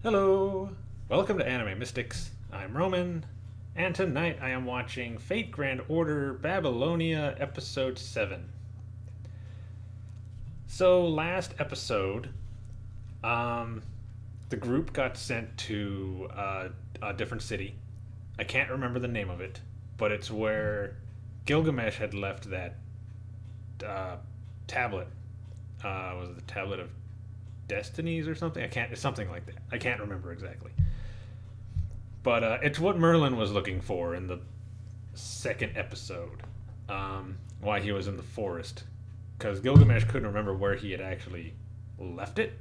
Hello! Welcome to Anime Mystics. I'm Roman, and tonight I am watching Fate Grand Order Babylonia Episode 7. So, last episode, the group got sent to a different city. I can't remember the name of it, but it's where Gilgamesh had left that tablet. Was it the Tablet of Destinies or something? It's something like that. I can't remember exactly. But it's what Merlin was looking for in the second episode. Why he was in the forest. Because Gilgamesh couldn't remember where he had actually left it.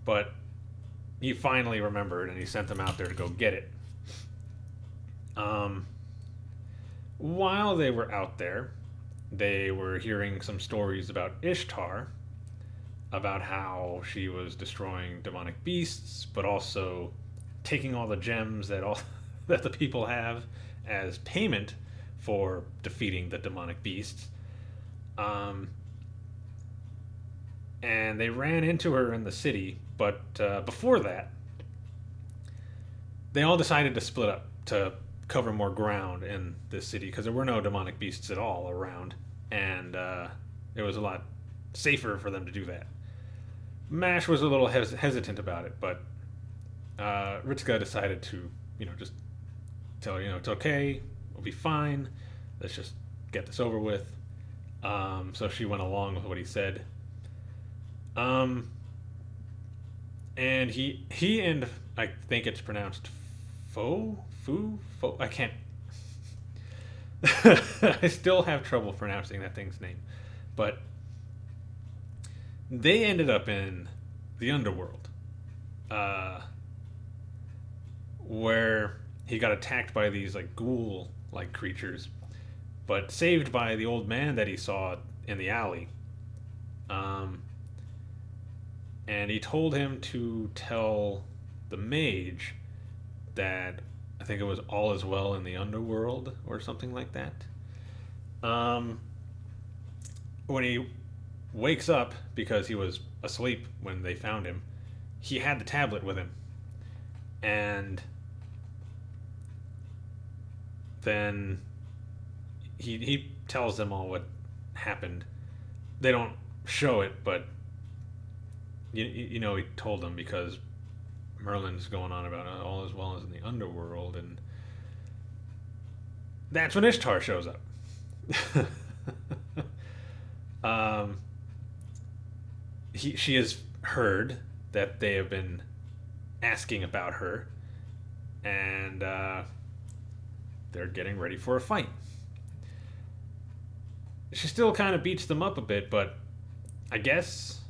But he finally remembered and he sent them out there to go get it. While they were out there, they were hearing some stories about Ishtar, about how she was destroying demonic beasts, but also taking all the gems that that the people have as payment for defeating the demonic beasts. And they ran into her in the city, but before that, they all decided to split up to cover more ground in this city because there were no demonic beasts at all around, and it was a lot safer for them to do that. Mash was a little hesitant about it, but Ritsuka decided to, just tell her, it's okay, we'll be fine, let's just get this over with. So she went along with what he said. And he and I think it's pronounced Fo, I can't. I still have trouble pronouncing that thing's name, but they ended up in the underworld, where he got attacked by these ghoul-like creatures, but saved by the old man that he saw in the alley. And he told him to tell the mage that I think it was all is well in the underworld or something like that. When he wakes up, because he was asleep when they found him, he had the tablet with him. And then he tells them all what happened. They don't show it, but he told them because Merlin's going on about all as well as in the underworld, and that's when Ishtar shows up. She has heard that they have been asking about her, and they're getting ready for a fight. She still kind of beats them up a bit, but I guess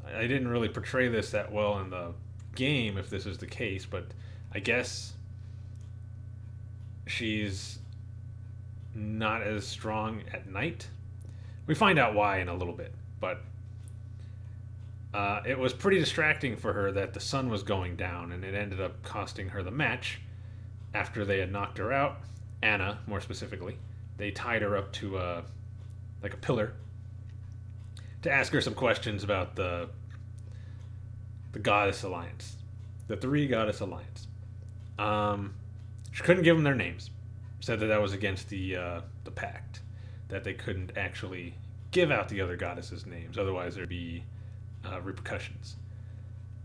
I didn't really portray this that well in the game, if this is the case, but I guess she's not as strong at night. We find out why in a little bit, but it was pretty distracting for her that the sun was going down, and it ended up costing her the match. After they had knocked her out, Anna, more specifically, they tied her up to a pillar to ask her some questions about the Goddess Alliance, the Three Goddess Alliance. She couldn't give them their names. Said that was against the pact, that they couldn't actually give out the other goddesses' names, otherwise there'd be repercussions.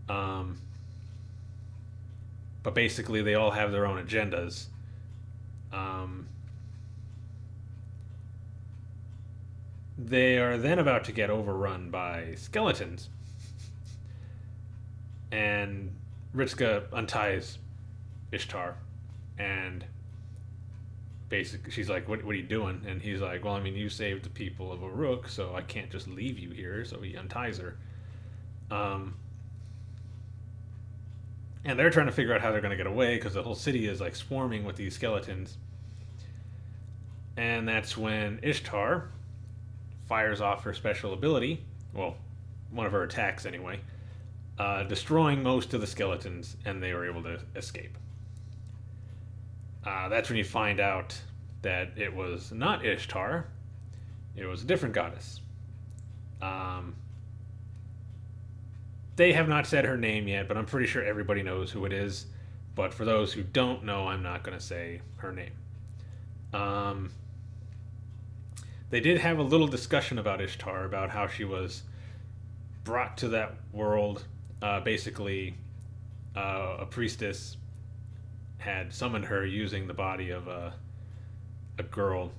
But basically, they all have their own agendas. They are then about to get overrun by skeletons. And Ritsuka unties Ishtar, and basically she's like, what are you doing? And he's like, well, I mean, you saved the people of Uruk, so I can't just leave you here. So he unties her. And they're trying to figure out how they're going to get away, because the whole city is swarming with these skeletons. And that's when Ishtar fires off her special ability, well, one of her attacks anyway, destroying most of the skeletons, and they were able to escape. That's when you find out that it was not Ishtar, it was a different goddess. They have not said her name yet, but I'm pretty sure everybody knows who it is. But for those who don't know, I'm not going to say her name. Um, they did have a little discussion about Ishtar, about how she was brought to that world. Basically, a priestess had summoned her using the body of a girl.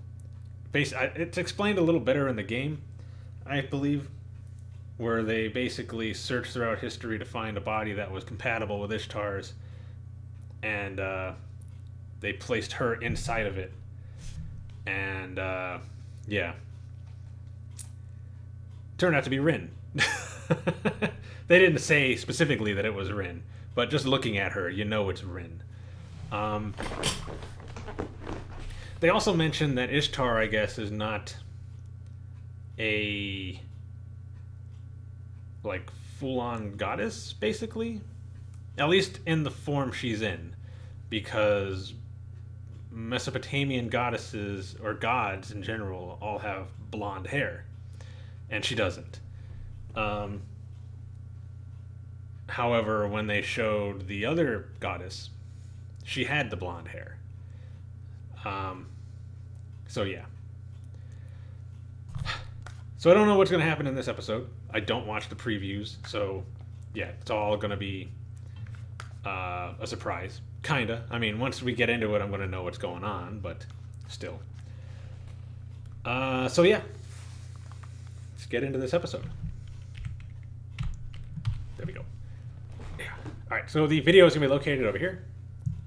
It's explained a little better in the game, I believe, where they basically searched throughout history to find a body that was compatible with Ishtar's, and they placed her inside of it. And yeah, turned out to be Rin. They didn't say specifically that it was Rin, but just looking at her, you know it's Rin. They also mentioned that Ishtar, I guess, is not a like full-on goddess, basically. At least in the form she's in, because Mesopotamian goddesses or gods in general all have blonde hair, and she doesn't. However, when they showed the other goddess, she had the blonde hair. So yeah. So I don't know what's going to happen in this episode. I don't watch the previews, so yeah, it's all going to be a surprise. Kinda. I mean, once we get into it, I'm going to know what's going on, but still. So yeah, let's get into this episode. There we go. Yeah. All right, so the video is going to be located over here,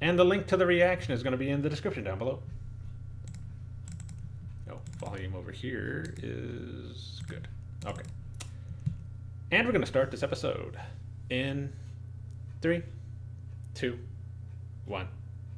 and the link to the reaction is going to be in the description down below. Oh, volume over here is good. Okay. And we're going to start this episode in 3, 2, 1.